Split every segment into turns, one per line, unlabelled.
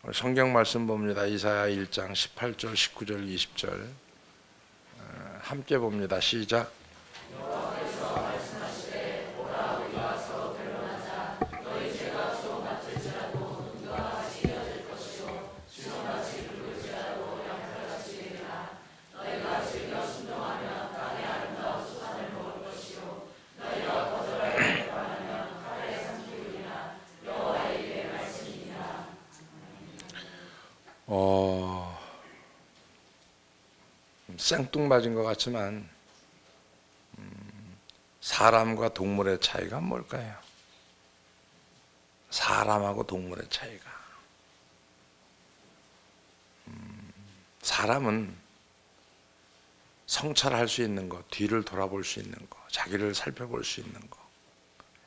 성경 말씀 봅니다. 이사야 1장 18절, 19절, 20절 함께 봅니다. 시작. 생뚱맞은 것 같지만 사람과 동물의 차이가 뭘까요? 사람하고 동물의 차이가 사람은 성찰할 수 있는 것, 뒤를 돌아볼 수 있는 것, 자기를 살펴볼 수 있는 것,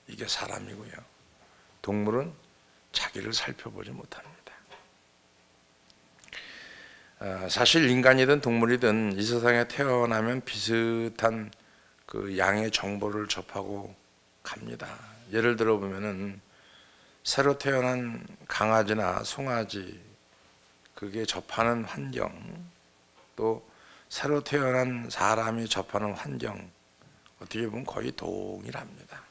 이게 사람이고요. 동물은 자기를 살펴보지 못합니다. 사실 인간이든 동물이든 이 세상에 태어나면 비슷한 그 양의 정보를 접하고 갑니다. 예를 들어 보면은 새로 태어난 강아지나 송아지, 그게 접하는 환경, 또 새로 태어난 사람이 접하는 환경, 어떻게 보면 거의 동일합니다.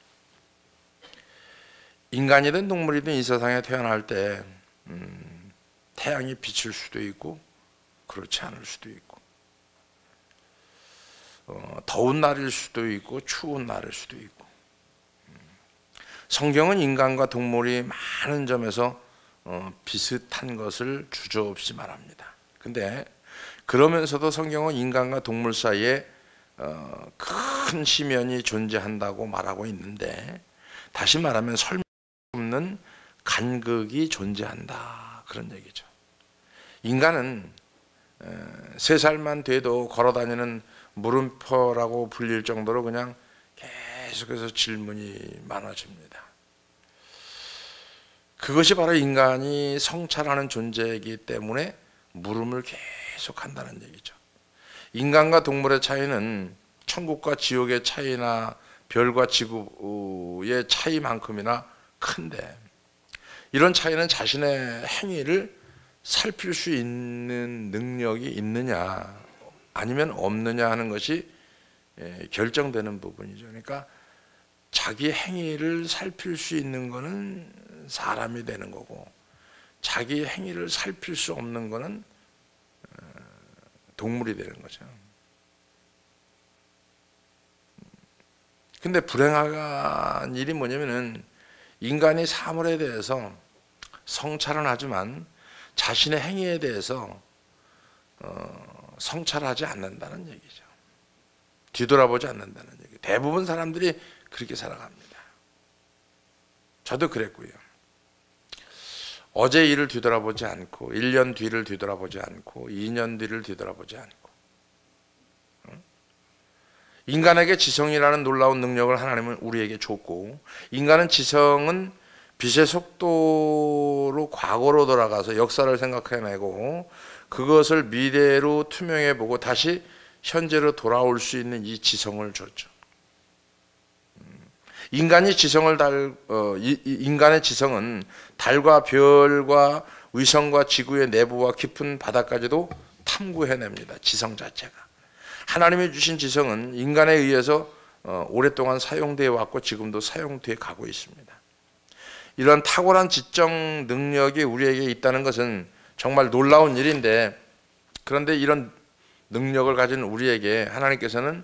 인간이든 동물이든 이 세상에 태어날 때 태양이 비칠 수도 있고 그렇지 않을 수도 있고, 더운 날일 수도 있고 추운 날일 수도 있고, 성경은 인간과 동물이 많은 점에서 비슷한 것을 주저없이 말합니다. 근데 그러면서도 성경은 인간과 동물 사이에 큰 심연이 존재한다고 말하고 있는데, 다시 말하면 설명 없는 간극이 존재한다, 그런 얘기죠. 인간은 3살만 돼도 걸어다니는 물음표라고 불릴 정도로 그냥 계속해서 질문이 많아집니다. 그것이 바로 인간이 성찰하는 존재이기 때문에 물음을 계속한다는 얘기죠. 인간과 동물의 차이는 천국과 지옥의 차이나 별과 지구의 차이만큼이나 큰데, 이런 차이는 자신의 행위를 살필 수 있는 능력이 있느냐 아니면 없느냐 하는 것이 결정되는 부분이죠. 그러니까 자기 행위를 살필 수 있는 것은 사람이 되는 거고, 자기 행위를 살필 수 없는 것은 동물이 되는 거죠. 근데 불행한 일이 뭐냐면은, 인간이 사물에 대해서 성찰은 하지만 자신의 행위에 대해서 성찰하지 않는다는 얘기죠. 뒤돌아보지 않는다는 얘기. 대부분 사람들이 그렇게 살아갑니다. 저도 그랬고요. 어제 일을 뒤돌아보지 않고, 1년 뒤를 뒤돌아보지 않고, 2년 뒤를 뒤돌아보지 않고. 인간에게 지성이라는 놀라운 능력을 하나님은 우리에게 줬고, 인간은 지성은 빛의 속도로 과거로 돌아가서 역사를 생각해내고 그것을 미래로 투명해 보고 다시 현재로 돌아올 수 있는 이 지성을 줬죠. 인간의 지성은 달과 별과 위성과 지구의 내부와 깊은 바다까지도 탐구해냅니다. 지성 자체가. 하나님이 주신 지성은 인간에 의해서 오랫동안 사용되어 왔고 지금도 사용되어 가고 있습니다. 이런 탁월한 지적 능력이 우리에게 있다는 것은 정말 놀라운 일인데, 그런데 이런 능력을 가진 우리에게 하나님께서는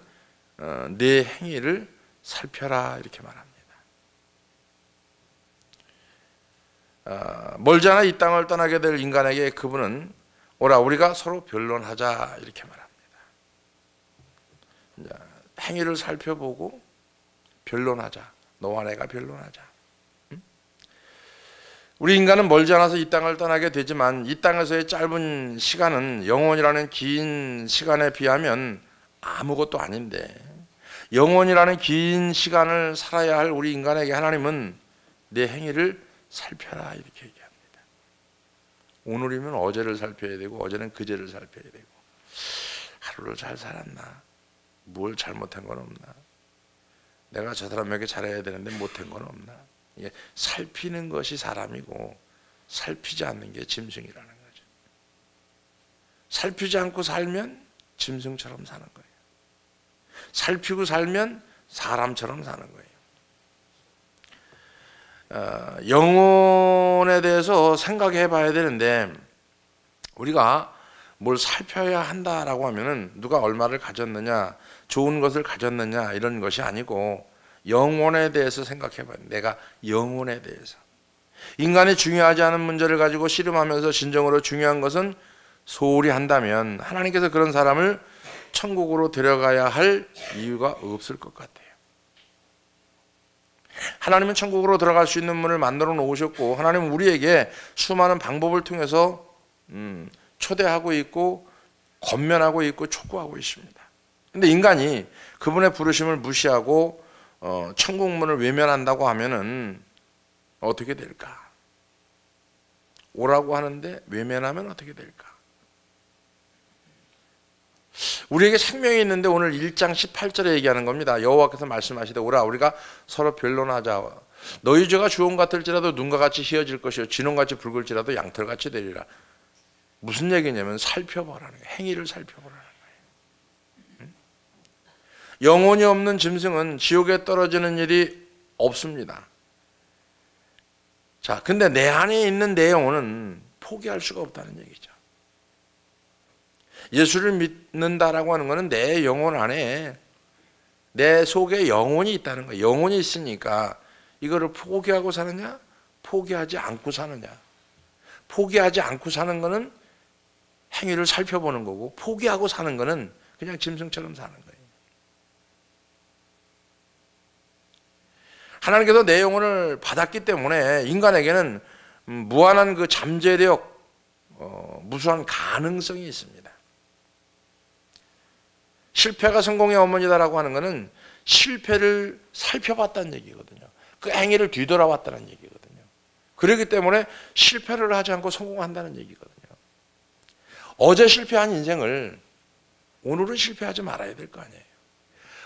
내 행위를 살펴라 이렇게 말합니다. 멀지 않아 이 땅을 떠나게 될 인간에게 그분은 오라 우리가 서로 변론하자 이렇게 말합니다. 행위를 살펴보고 변론하자. 너와 내가 변론하자. 우리 인간은 멀지 않아서 이 땅을 떠나게 되지만 이 땅에서의 짧은 시간은 영원이라는 긴 시간에 비하면 아무것도 아닌데, 영원이라는 긴 시간을 살아야 할 우리 인간에게 하나님은 내 행위를 살펴라 이렇게 얘기합니다. 오늘이면 어제를 살펴야 되고 어제는 그제를 살펴야 되고, 하루를 잘 살았나? 뭘 잘못한 건 없나? 내가 저 사람에게 잘해야 되는데 못한 건 없나? 살피는 것이 사람이고 살피지 않는 게 짐승이라는 거죠. 살피지 않고 살면 짐승처럼 사는 거예요. 살피고 살면 사람처럼 사는 거예요. 영혼에 대해서 생각해 봐야 되는데, 우리가 뭘 살펴야 한다라고 하면은 누가 얼마를 가졌느냐, 좋은 것을 가졌느냐 이런 것이 아니고 영혼에 대해서 생각해 봐요. 내가 영혼에 대해서. 인간이 중요하지 않은 문제를 가지고 씨름하면서 진정으로 중요한 것은 소홀히 한다면 하나님께서 그런 사람을 천국으로 데려가야 할 이유가 없을 것 같아요. 하나님은 천국으로 들어갈 수 있는 문을 만들어 놓으셨고, 하나님은 우리에게 수많은 방법을 통해서 초대하고 있고 권면하고 있고 촉구하고 있습니다. 근데 인간이 그분의 부르심을 무시하고 천국문을 외면한다고 하면은 어떻게 될까? 오라고 하는데 외면하면 어떻게 될까? 우리에게 생명이 있는데 오늘 1장 18절에 얘기하는 겁니다. 여호와께서 말씀하시되 오라 우리가 서로 변론하자. 너희 죄가 주홍 같을지라도 눈과 같이 희어질 것이요 진홍같이 붉을지라도 양털같이 되리라. 무슨 얘기냐면 살펴보라는 거예요. 행위를 살펴보라는 거예요. 영혼이 없는 짐승은 지옥에 떨어지는 일이 없습니다. 자, 근데 내 안에 있는 내 영혼은 포기할 수가 없다는 얘기죠. 예수를 믿는다라고 하는 것은 내 영혼 안에, 내 속에 영혼이 있다는 거예요. 영혼이 있으니까 이거를 포기하고 사느냐, 포기하지 않고 사느냐. 포기하지 않고 사는 것은 행위를 살펴보는 거고, 포기하고 사는 것은 그냥 짐승처럼 사는 거예요. 하나님께서 내 영혼을 받았기 때문에 인간에게는 무한한 그 잠재력, 무수한 가능성이 있습니다. 실패가 성공의 어머니다라고 하는 것은 실패를 살펴봤다는 얘기거든요. 그 행위를 뒤돌아봤다는 얘기거든요. 그렇기 때문에 실패를 하지 않고 성공한다는 얘기거든요. 어제 실패한 인생을 오늘은 실패하지 말아야 될 거 아니에요.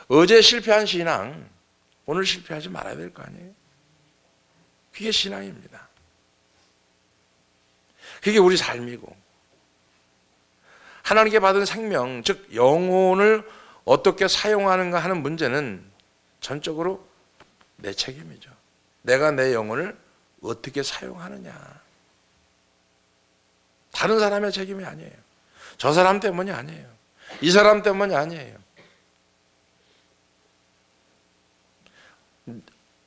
어제 실패한 신앙, 오늘 실패하지 말아야 될 거 아니에요. 그게 신앙입니다. 그게 우리 삶이고, 하나님께 받은 생명, 즉 영혼을 어떻게 사용하는가 하는 문제는 전적으로 내 책임이죠. 내가 내 영혼을 어떻게 사용하느냐. 다른 사람의 책임이 아니에요. 저 사람 때문이 아니에요. 이 사람 때문이 아니에요.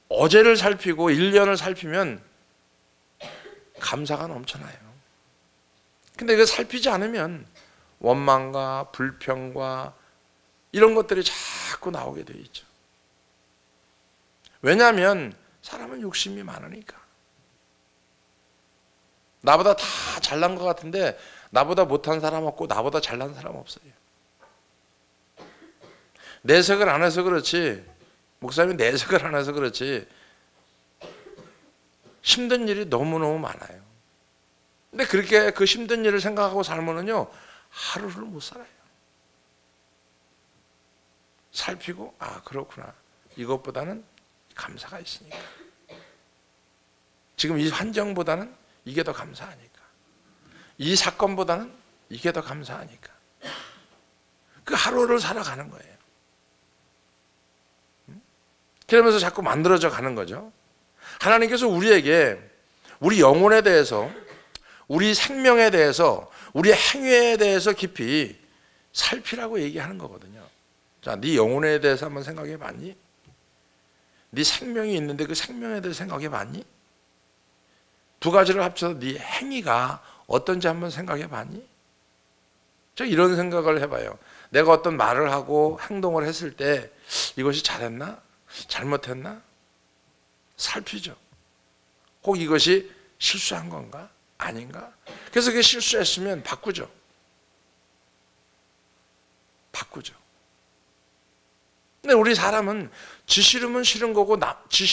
어제를 살피고 1년을 살피면 감사가 넘쳐나요. 근데 이거 살피지 않으면 원망과 불평과 이런 것들이 자꾸 나오게 되어 있죠. 왜냐하면 사람은 욕심이 많으니까. 나보다 다 잘난 것 같은데 나보다 못한 사람 없고 나보다 잘난 사람 없어요. 내색을 안 해서 그렇지, 목사님이 내색을 안 해서 그렇지 힘든 일이 너무너무 많아요. 근데 그렇게 그 힘든 일을 생각하고 살면은요 하루를 못 살아요. 살피고 아 그렇구나, 이것보다는 감사가 있으니까, 지금 이 환경보다는 이게 더 감사하니까, 이 사건보다는 이게 더 감사하니까 그 하루를 살아가는 거예요. 그러면서 자꾸 만들어져 가는 거죠. 하나님께서 우리에게 우리 영혼에 대해서, 우리 생명에 대해서, 우리 행위에 대해서 깊이 살피라고 얘기하는 거거든요. 자, 네 영혼에 대해서 한번 생각해 봤니? 네 생명이 있는데 그 생명에 대해서 생각해 봤니? 두 가지를 합쳐서 네 행위가 어떤지 한번 생각해 봤니? 저 이런 생각을 해봐요. 내가 어떤 말을 하고 행동을 했을 때 이것이 잘했나? 잘못했나? 살피죠. 혹 이것이 실수한 건가? 아닌가? 그래서 그게 실수했으면 바꾸죠. 바꾸죠. 근데 우리 사람은 지 싫으면 싫은 거고 지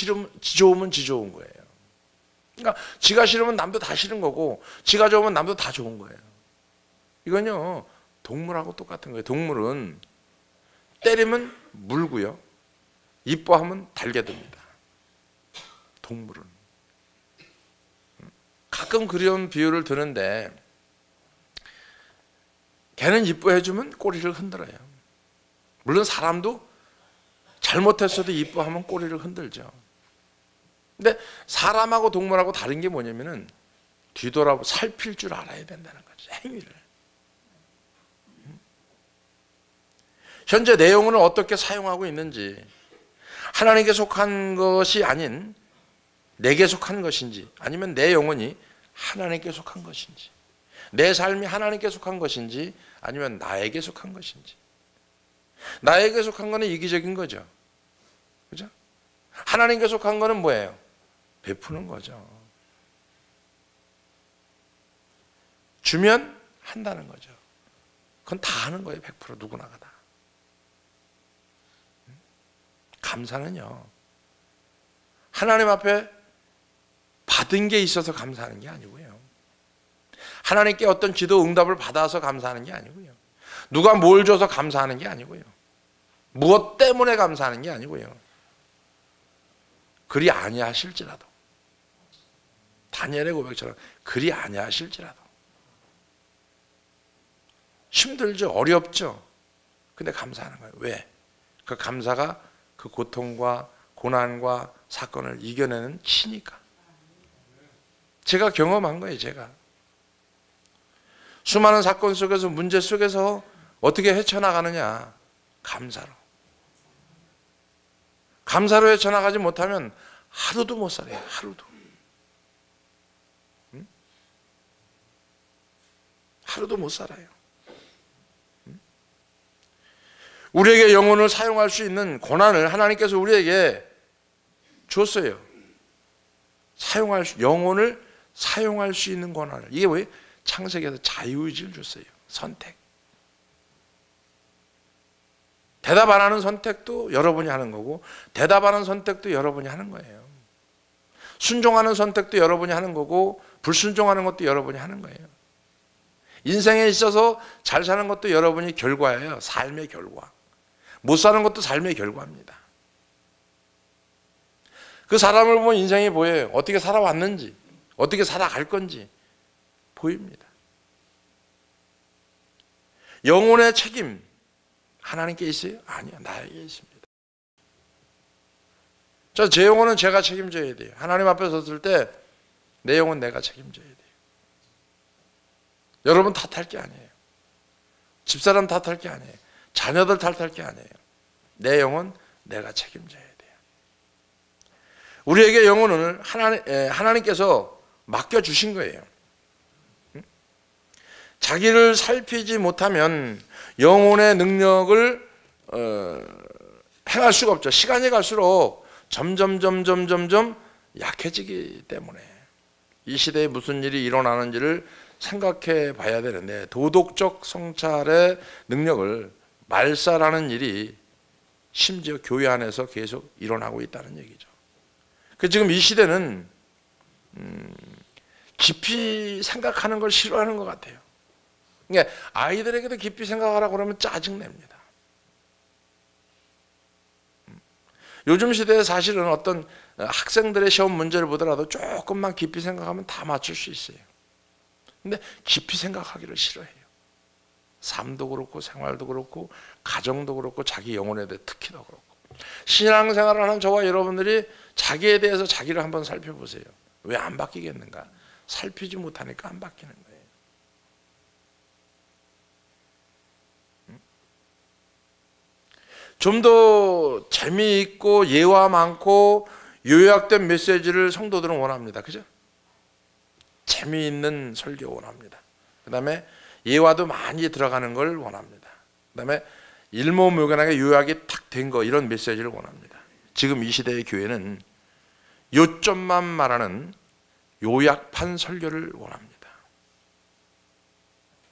좋으면 지 좋은 거예요. 그러니까 지가 싫으면 남도 다 싫은 거고 지가 좋으면 남도 다 좋은 거예요. 이건요 동물하고 똑같은 거예요. 동물은 때리면 물고요, 이뻐하면 달게 됩니다. 동물은. 가끔 그런 비유를 드는데 개는 이뻐해주면 꼬리를 흔들어요. 물론 사람도 잘못했어도 이뻐하면 꼬리를 흔들죠. 근데 사람하고 동물하고 다른 게 뭐냐면은 뒤돌아보고 살필 줄 알아야 된다는 거죠. 행위를. 현재 내 영혼을 어떻게 사용하고 있는지, 하나님께 속한 것이 아닌 내게 속한 것인지, 아니면 내 영혼이 하나님께 속한 것인지, 내 삶이 하나님께 속한 것인지 아니면 나에게 속한 것인지. 나에게 속한 거는 이기적인 거죠. 그죠? 하나님께 속한 거는 뭐예요? 베푸는 거죠. 주면 한다는 거죠. 그건 다 하는 거예요. 100% 누구나가 다. 감사는요, 하나님 앞에 받은 게 있어서 감사하는 게 아니고요, 하나님께 어떤 기도 응답을 받아서 감사하는 게 아니고요, 누가 뭘 줘서 감사하는 게 아니고요, 무엇 때문에 감사하는 게 아니고요, 그리 아니하실지라도, 다니엘의 고백처럼 그리 아니하실지라도, 힘들죠, 어렵죠, 근데 감사하는 거예요. 왜? 그 감사가 그 고통과 고난과 사건을 이겨내는 치니까. 제가 경험한 거예요. 제가 수많은 사건 속에서, 문제 속에서 어떻게 헤쳐나가느냐? 감사로 헤쳐나가지 못하면 하루도 못 살아요. 하루도. 하루도 못 살아요. 우리에게 영혼을 사용할 수 있는 권한을 하나님께서 우리에게 줬어요. 영혼을 사용할 수 있는 권한을. 이게 뭐예요? 창세기에서 자유의지를 줬어요. 선택. 대답 안 하는 선택도 여러분이 하는 거고, 대답하는 선택도 여러분이 하는 거예요. 순종하는 선택도 여러분이 하는 거고, 불순종하는 것도 여러분이 하는 거예요. 인생에 있어서 잘 사는 것도 여러분이 결과예요. 삶의 결과. 못 사는 것도 삶의 결과입니다. 그 사람을 보면 인생이 보여요. 어떻게 살아왔는지, 어떻게 살아갈 건지 보입니다. 영혼의 책임 하나님께 있어요? 아니요, 나에게 있습니다. 제 영혼은 제가 책임져야 돼요. 하나님 앞에 섰을 때 내 영혼 내가 책임져야 돼요. 여러분 탓할 게 아니에요. 집사람 탓할 게 아니에요. 자녀들 탓할 게 아니에요. 내 영혼 내가 책임져야 돼요. 우리에게 영혼을 하나님께서 맡겨주신 거예요. 자기를 살피지 못하면 영혼의 능력을 행할 수가 없죠. 시간이 갈수록 점점 약해지기 때문에. 이 시대에 무슨 일이 일어나는지를 생각해 봐야 되는데, 도덕적 성찰의 능력을 말살하는 일이 심지어 교회 안에서 계속 일어나고 있다는 얘기죠. 지금 이 시대는 깊이 생각하는 걸 싫어하는 것 같아요. 그러니까 아이들에게도 깊이 생각하라고 그러면 짜증냅니다. 요즘 시대에 사실은 어떤 학생들의 시험 문제를 보더라도 조금만 깊이 생각하면 다 맞출 수 있어요. 근데 깊이 생각하기를 싫어해요. 삶도 그렇고 생활도 그렇고 가정도 그렇고 자기 영혼에 대해 특히 더 그렇고. 신앙생활을 하는 저와 여러분들이 자기에 대해서 자기를 한번 살펴보세요. 왜 안 바뀌겠는가? 살피지 못하니까 안 바뀌는 거예요. 좀 더 재미있고 예화 많고 요약된 메시지를 성도들은 원합니다. 그죠? 재미있는 설교 원합니다. 그 다음에 예화도 많이 들어가는 걸 원합니다. 그 다음에 일목요연하게 요약이 탁 된 거, 이런 메시지를 원합니다. 지금 이 시대의 교회는 요점만 말하는 요약판 설교를 원합니다.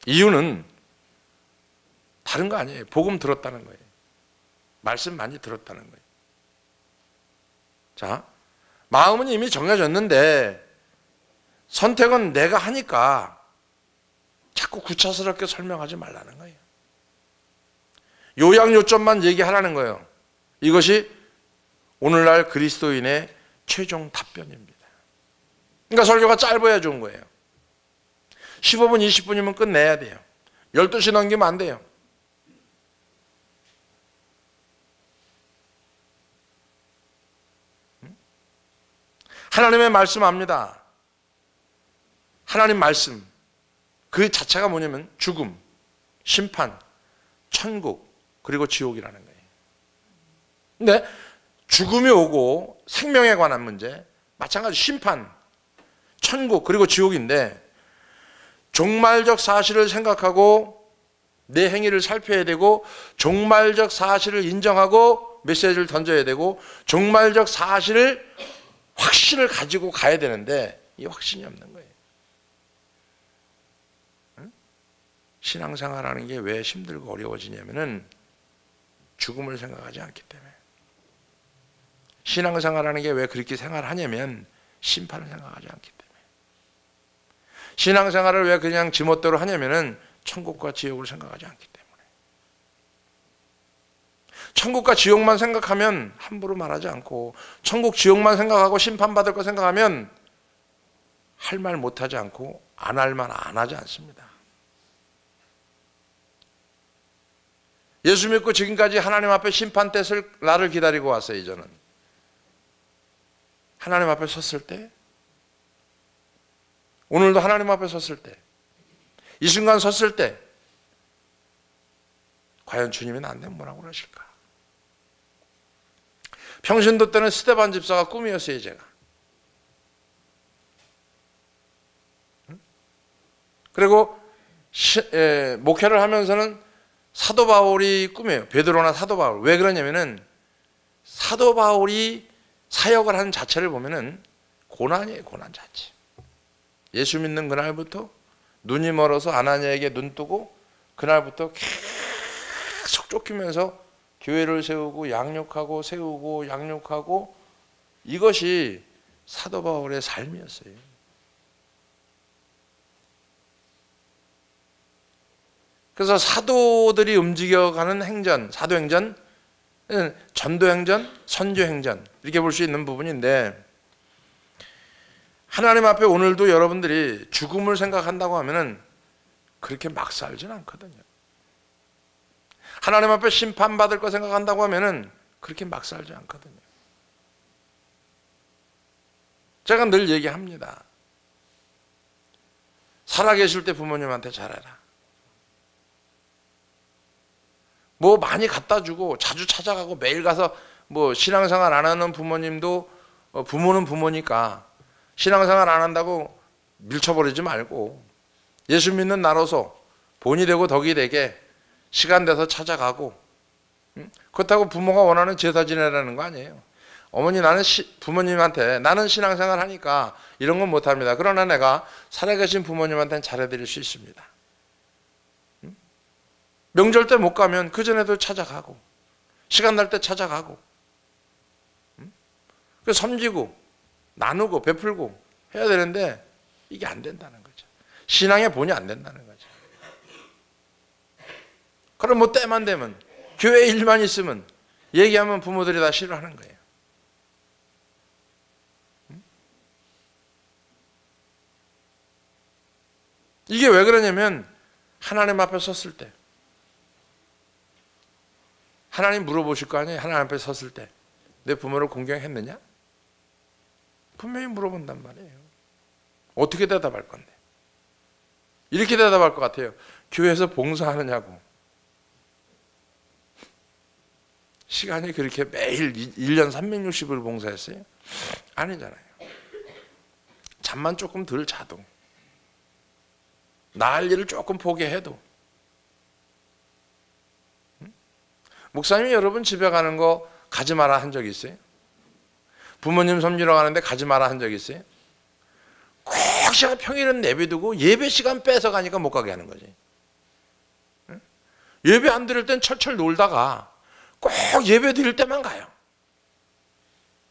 이유는 다른 거 아니에요. 복음 들었다는 거예요. 말씀 많이 들었다는 거예요. 자, 마음은 이미 정해졌는데 선택은 내가 하니까 자꾸 구차스럽게 설명하지 말라는 거예요. 요약 요점만 얘기하라는 거예요. 이것이 오늘날 그리스도인의 최종 답변입니다. 그러니까 설교가 짧아야 좋은 거예요. 15분, 20분이면 끝내야 돼요. 12시 넘기면 안 돼요. 하나님의 말씀 압니다. 하나님 말씀 그 자체가 뭐냐면 죽음, 심판, 천국 그리고 지옥이라는 거예요. 근데 죽음이 오고 생명에 관한 문제 마찬가지 심판, 천국 그리고 지옥인데 종말적 사실을 생각하고 내 행위를 살펴야 되고 종말적 사실을 인정하고 메시지를 던져야 되고 종말적 사실을 확신을 가지고 가야 되는데 이 확신이 없는 거예요. 신앙생활하는 게 왜 힘들고 어려워지냐면은 죽음을 생각하지 않기 때문에. 신앙생활하는 게 왜 그렇게 생활하냐면 심판을 생각하지 않기 때문에. 신앙생활을 왜 그냥 지멋대로 하냐면은 천국과 지옥을 생각하지 않기 때문에. 천국과 지옥만 생각하면 함부로 말하지 않고 천국 지옥만 생각하고 심판받을 거 생각하면 할 말 못하지 않고 안 할 말 안 하지 않습니다. 예수 믿고 지금까지 하나님 앞에 심판 때를 나를 기다리고 왔어요. 저는 하나님 앞에 섰을 때 오늘도 하나님 앞에 섰을 때 이 순간 섰을 때 과연 주님이 나한테 뭐라고 그러실까? 평신도 때는 스데반 집사가 꿈이었어요. 제가 그리고 목회를 하면서는 사도 바울이 꿈이에요. 베드로나 사도 바울. 왜 그러냐면은 사도 바울이 사역을 하는 자체를 보면은 고난이에요. 고난 자체. 예수 믿는 그날부터 눈이 멀어서 아나니아에게 눈 뜨고 그날부터 계속 쫓기면서 교회를 세우고 양육하고 세우고 양육하고 이것이 사도 바울의 삶이었어요. 그래서 사도들이 움직여가는 행전, 사도행전, 전도행전, 선교행전 이렇게 볼 수 있는 부분인데 하나님 앞에 오늘도 여러분들이 죽음을 생각한다고 하면은 그렇게 막 살진 않거든요. 하나님 앞에 심판받을 거 생각한다고 하면은 그렇게 막 살지 않거든요. 제가 늘 얘기합니다. 살아계실 때 부모님한테 잘해라. 뭐 많이 갖다 주고 자주 찾아가고 매일 가서 뭐 신앙생활 안 하는 부모님도 부모는 부모니까 신앙생활 안 한다고 밀쳐버리지 말고 예수 믿는 나로서 본이 되고 덕이 되게 시간 돼서 찾아가고 그렇다고 부모가 원하는 제사 지내라는 거 아니에요. 어머니 나는 부모님한테 나는 신앙생활 하니까 이런 건 못합니다. 그러나 내가 살아계신 부모님한테는 잘해드릴 수 있습니다. 명절 때 못 가면 그 전에도 찾아가고 시간 날 때 찾아가고 섬기고 나누고 베풀고 해야 되는데 이게 안 된다는 거죠. 신앙의 본이 안 된다는 거죠. 그럼 뭐 때만 되면 교회 일만 있으면 얘기하면 부모들이 다 싫어하는 거예요. 이게 왜 그러냐면 하나님 앞에 섰을 때 하나님 물어보실 거 아니에요. 하나님 앞에 섰을 때 내 부모를 공경했느냐? 분명히 물어본단 말이에요. 어떻게 대답할 건데? 이렇게 대답할 것 같아요. 교회에서 봉사하느냐고. 시간이 그렇게 매일 1년 360일 봉사했어요? 아니잖아요. 잠만 조금 덜 자도 나 할 일을 조금 포기해도 목사님이 여러분 집에 가는 거 가지 마라 한 적 있어요? 부모님 섬기러 가는데 가지 마라 한 적 있어요? 꼭 시간 평일은 내비두고 예배 시간 뺏어 가니까 못 가게 하는 거지. 예배 안 드릴 땐 철철 놀다가 꼭 예배 드릴 때만 가요.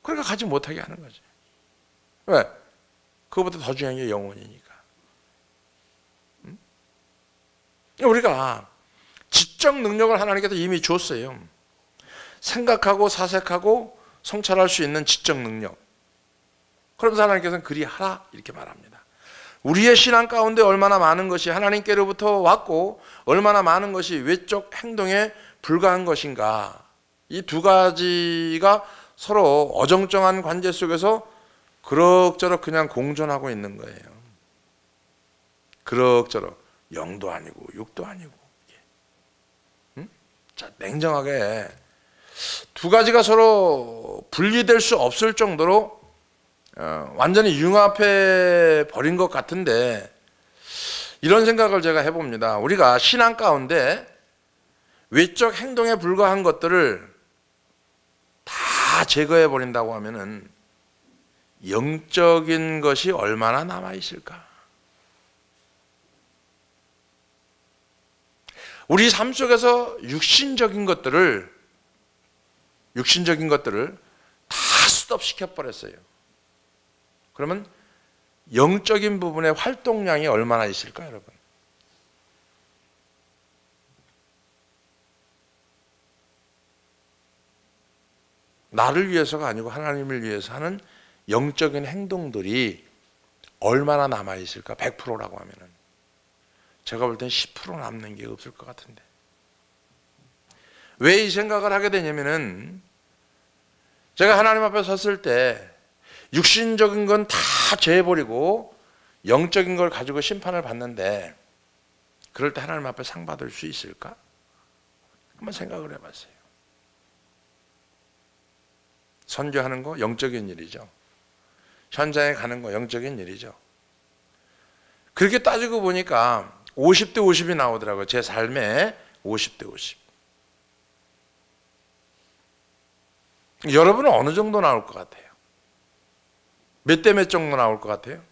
그러니까 가지 못하게 하는 거지. 왜? 그거보다 더 중요한 게 영혼이니까. 우리가 지적 능력을 하나님께서 이미 줬어요. 생각하고 사색하고 성찰할 수 있는 지적 능력. 그러면서 하나님께서는 그리하라 이렇게 말합니다. 우리의 신앙 가운데 얼마나 많은 것이 하나님께로부터 왔고 얼마나 많은 것이 외적 행동에 불과한 것인가. 이 두 가지가 서로 어정쩡한 관계 속에서 그럭저럭 그냥 공존하고 있는 거예요. 그럭저럭 영도 아니고 육도 아니고. 응? 자, 냉정하게 두 가지가 서로 분리될 수 없을 정도로 완전히 융합해 버린 것 같은데, 이런 생각을 제가 해봅니다. 우리가 신앙 가운데 외적 행동에 불과한 것들을 다 제거해 버린다고 하면은 영적인 것이 얼마나 남아 있을까? 우리 삶 속에서 육신적인 것들을 다 스톱시켜 버렸어요. 그러면 영적인 부분의 활동량이 얼마나 있을까, 여러분? 나를 위해서가 아니고 하나님을 위해서 하는 영적인 행동들이 얼마나 남아 있을까? 100%라고 하면은 제가 볼 땐 10% 남는 게 없을 것 같은데. 왜 이 생각을 하게 되냐면은, 제가 하나님 앞에 섰을 때 육신적인 건 다 제해버리고 영적인 걸 가지고 심판을 받는데, 그럴 때 하나님 앞에 상 받을 수 있을까? 한번 생각을 해봤어요. 선교하는 거 영적인 일이죠. 현장에 가는 거 영적인 일이죠. 그렇게 따지고 보니까 50대 50이 나오더라고요. 제 삶에 50대 50. 여러분은 어느 정도 나올 것 같아요? 몇 대 몇 정도 나올 것 같아요?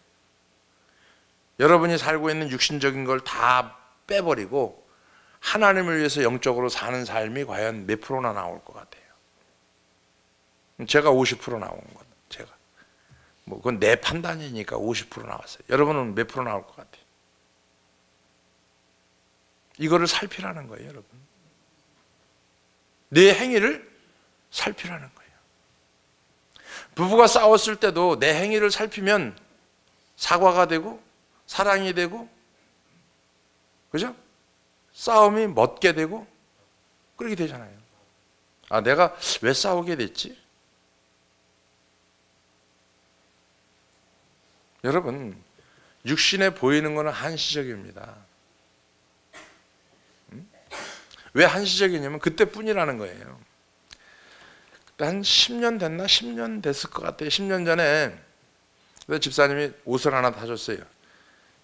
여러분이 살고 있는 육신적인 걸 다 빼버리고 하나님을 위해서 영적으로 사는 삶이 과연 몇 프로나 나올 것 같아요? 제가 50% 나온 것. 제가 뭐 그건 내 판단이니까 50% 나왔어요. 여러분은 몇 프로 나올 것 같아요? 이거를 살피라는 거예요, 여러분. 내 행위를 살피라는 거예요. 부부가 싸웠을 때도 내 행위를 살피면 사과가 되고 사랑이 되고, 그죠? 싸움이 멎게 되고 그렇게 되잖아요. 아, 내가 왜 싸우게 됐지? 여러분, 육신에 보이는 것은 한시적입니다. 왜 한시적이냐면 그때뿐이라는 거예요. 한 10년 됐나? 10년 됐을 것 같아요. 10년 전에 집사님이 옷을 하나 사줬어요.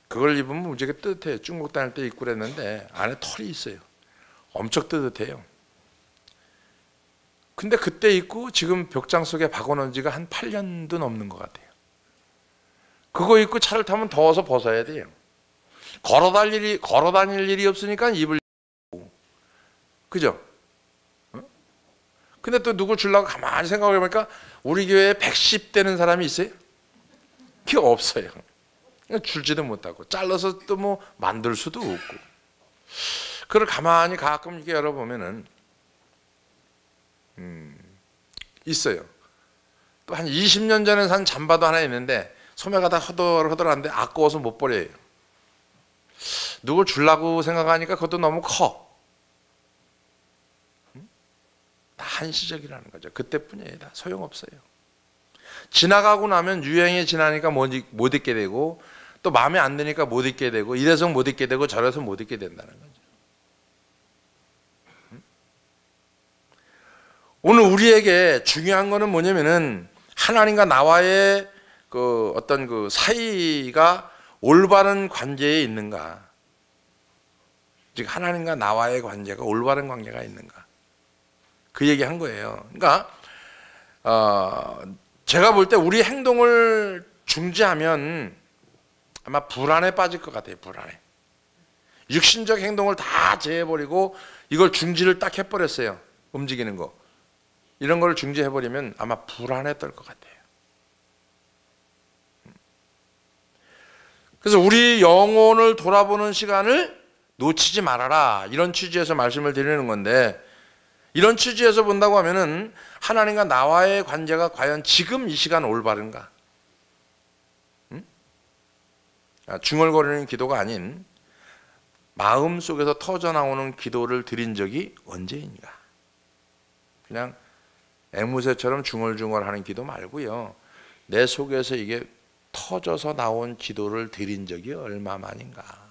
그걸 입으면 무지하게 뜨뜻해요. 중국 다닐 때 입고 그랬는데 안에 털이 있어요. 엄청 뜨뜻해요. 근데 그때 입고 지금 벽장 속에 박아놓은 지가 한 8년도 넘는 것 같아요. 그거 입고 차를 타면 더워서 벗어야 돼요. 걸어 다닐 일이 없으니까 입을 입고. 그죠? 근데 또 누구 주려고 가만히 생각해 보니까 우리 교회에 110 되는 사람이 있어요? 그게 없어요. 줄지도 못하고 잘라서 또 뭐 만들 수도 없고. 그걸 가만히 가끔 이렇게 열어보면은 있어요. 또 한 20년 전에 산 잠바도 하나 있는데 소매가 다 허덜허덜한데 아까워서 못 버려요. 누굴 주려고 생각하니까 그것도 너무 커. 다 한시적이라는 거죠. 그때뿐이에요. 다 소용없어요. 지나가고 나면 유행이 지나니까 못 입게 되고, 또 마음에 안 드니까 못 입게 되고, 이래서 못 입게 되고 저래서 못 입게 된다는 거죠. 오늘 우리에게 중요한 거는 뭐냐면은 하나님과 나와의 그 어떤 그 사이가 올바른 관계에 있는가, 즉 하나님과 나와의 관계가 올바른 관계가 있는가, 그 얘기 한 거예요. 그러니까 제가 볼 때 우리 행동을 중지하면 아마 불안에 빠질 것 같아요. 불안에. 육신적 행동을 다 제해버리고 이걸 중지를 딱 해버렸어요. 움직이는 거, 이런 걸 중지해버리면 아마 불안에 떨 것 같아요. 그래서 우리 영혼을 돌아보는 시간을 놓치지 말아라, 이런 취지에서 말씀을 드리는 건데, 이런 취지에서 본다고 하면은 하나님과 나와의 관계가 과연 지금 이 시간 올바른가? 중얼거리는 기도가 아닌 마음속에서 터져나오는 기도를 드린 적이 언제인가? 그냥 앵무새처럼 중얼중얼하는 기도 말고요, 내 속에서 이게 터져서 나온 기도를 드린 적이 얼마만인가?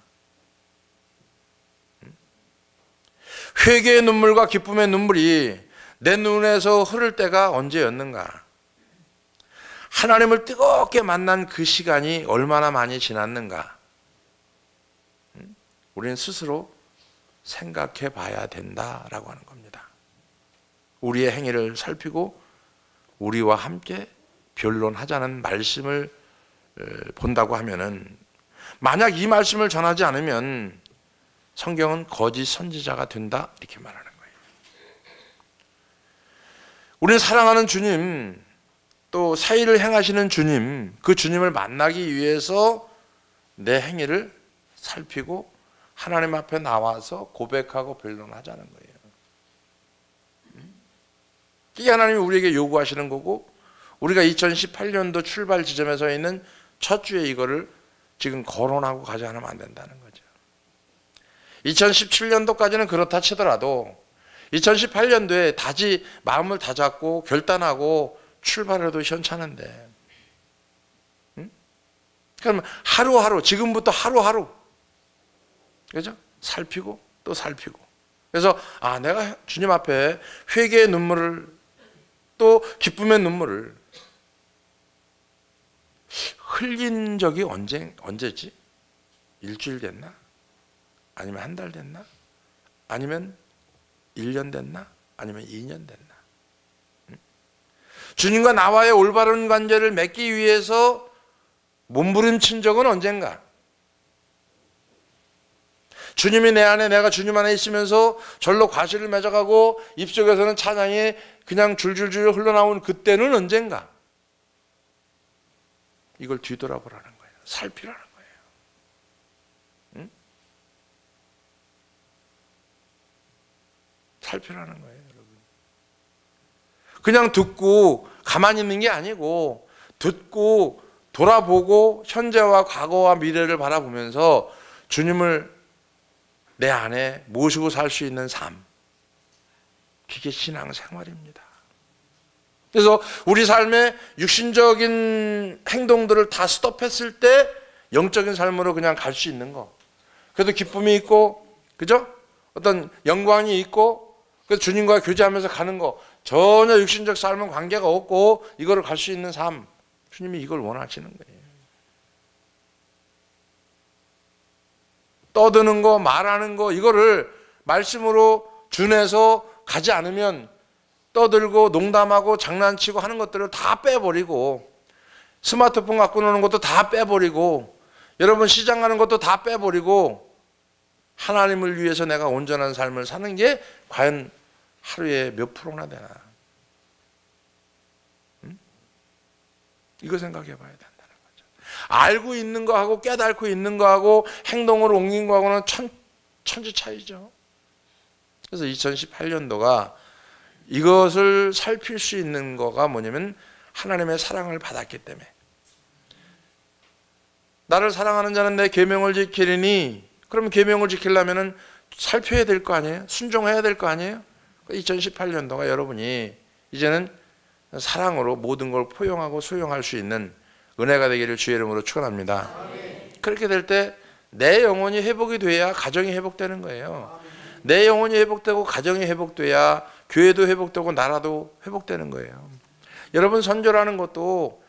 회개의 눈물과 기쁨의 눈물이 내 눈에서 흐를 때가 언제였는가? 하나님을 뜨겁게 만난 그 시간이 얼마나 많이 지났는가? 우리는 스스로 생각해 봐야 된다라고 하는 겁니다. 우리의 행위를 살피고 우리와 함께 변론하자는 말씀을 본다고 하면은, 만약 이 말씀을 전하지 않으면 성경은 거짓 선지자가 된다 이렇게 말하는 거예요. 우리는 사랑하는 주님, 또 사의를 행하시는 주님, 그 주님을 만나기 위해서 내 행위를 살피고 하나님 앞에 나와서 고백하고 변론하자는 거예요. 이게 하나님이 우리에게 요구하시는 거고, 우리가 2018년도 출발 지점에 서 있는 첫 주에 이거를 지금 거론하고 가지 않으면 안 된다는 거죠. 2017년도까지는 그렇다 치더라도 2018년도에 마음을 다잡고 결단하고 출발해도 현찮은데, 그럼 하루하루, 지금부터 하루하루, 그죠? 살피고 또 살피고. 그래서 내가 주님 앞에 회개의 눈물을, 또 기쁨의 눈물을 흘린 적이 언제지? 일주일 됐나? 아니면 한 달 됐나? 아니면 1년 됐나? 아니면 2년 됐나? 주님과 나와의 올바른 관계를 맺기 위해서 몸부림친 적은 언젠가? 주님이 내 안에, 내가 주님 안에 있으면서 절로 과실을 맺어가고 입속에서는 찬양이 그냥 줄줄줄 흘러나온 그때는 언젠가? 이걸 뒤돌아보라는 거예요. 살피라는 거예요. 응? 살피라는 거예요, 여러분. 그냥 듣고 가만히 있는 게 아니고, 듣고 돌아보고 현재와 과거와 미래를 바라보면서 주님을 내 안에 모시고 살 수 있는 삶, 그게 신앙생활입니다. 그래서 우리 삶의 육신적인 행동들을 다 스톱했을 때 영적인 삶으로 그냥 갈 수 있는 거. 그래도 기쁨이 있고, 그죠? 어떤 영광이 있고, 그래서 주님과 교제하면서 가는 거, 전혀 육신적 삶은 관계가 없고 이거를 갈 수 있는 삶, 주님이 이걸 원하시는 거예요. 떠드는 거, 말하는 거, 이거를 말씀으로 준해서 가지 않으면 떠들고 농담하고 장난치고 하는 것들을 다 빼버리고, 스마트폰 갖고 노는 것도 다 빼버리고, 여러분 시장 가는 것도 다 빼버리고, 하나님을 위해서 내가 온전한 삶을 사는 게 과연 하루에 몇 프로나 되나? 이거 생각해 봐야 된다는 거죠. 알고 있는 거하고 깨닫고 있는 거하고 행동으로 옮긴 거하고는 천지 차이죠. 그래서 2018년도가 이것을 살필 수 있는 거가 뭐냐면, 하나님의 사랑을 받았기 때문에, 나를 사랑하는 자는 내 계명을 지키리니, 그러면 계명을 지키려면 살펴야 될 거 아니에요? 순종해야 될 거 아니에요? 2018년도가 여러분이 이제는 사랑으로 모든 걸 포용하고 수용할 수 있는 은혜가 되기를 주의 이름으로 축원합니다. 그렇게 될 때 내 영혼이 회복이 돼야 가정이 회복되는 거예요. 내 영혼이 회복되고 가정이 회복돼야 교회도 회복되고 나라도 회복되는 거예요. 여러분, 선교라는 것도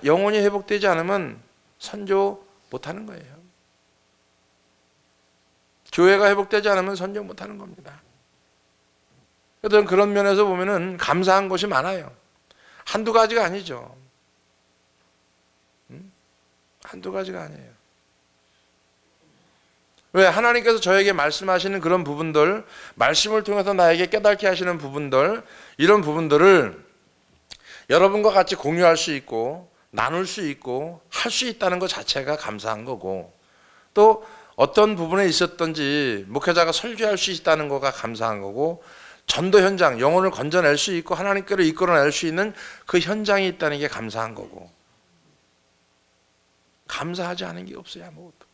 영혼이 회복되지 않으면 선교 못하는 거예요. 교회가 회복되지 않으면 선교 못하는 겁니다. 그런 면에서 보면은 감사한 것이 많아요. 한두 가지가 아니죠. 한두 가지가 아니에요. 왜? 하나님께서 저에게 말씀하시는 그런 부분들, 말씀을 통해서 나에게 깨닫게 하시는 부분들, 이런 부분들을 여러분과 같이 공유할 수 있고 나눌 수 있고 할 수 있다는 것 자체가 감사한 거고, 또 어떤 부분에 있었던지 목회자가 설교할 수 있다는 거가 감사한 거고, 전도 현장, 영혼을 건져낼 수 있고 하나님께로 이끌어낼 수 있는 그 현장이 있다는 게 감사한 거고, 감사하지 않은 게 없어요, 아무것도.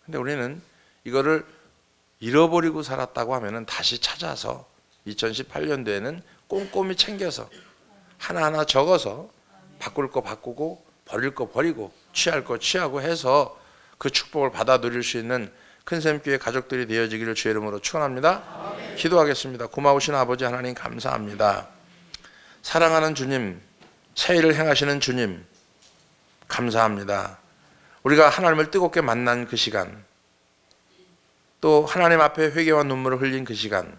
근데 우리는 이거를 잃어버리고 살았다고 하면은 다시 찾아서 2018년도에는 꼼꼼히 챙겨서 하나하나 적어서 바꿀 거 바꾸고 버릴 거 버리고 취할 거 취하고 해서 그 축복을 받아 누릴 수 있는 큰샘교회 가족들이 되어지기를 주의 이름으로 축원합니다. 기도하겠습니다. 고마우신 아버지 하나님 감사합니다. 사랑하는 주님, 새일을 행하시는 주님 감사합니다. 우리가 하나님을 뜨겁게 만난 그 시간, 또 하나님 앞에 회개와 눈물을 흘린 그 시간,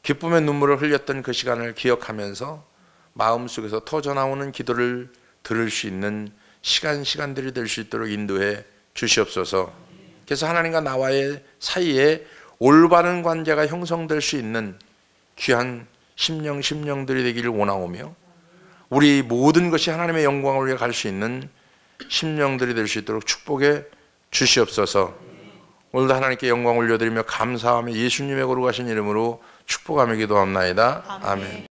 기쁨의 눈물을 흘렸던 그 시간을 기억하면서 마음속에서 터져나오는 기도를 들을 수 있는 시간들이 될 수 있도록 인도해 주시옵소서. 그래서 하나님과 나와의 사이에 올바른 관계가 형성될 수 있는 귀한 심령들이 되기를 원하오며, 우리 모든 것이 하나님의 영광을 위해 갈 수 있는 심령들이 될 수 있도록 축복해 주시옵소서. 오늘도 하나님께 영광 올려드리며 감사하며 예수님의 거룩하신 이름으로 축복하며 기도합나이다. 아멘.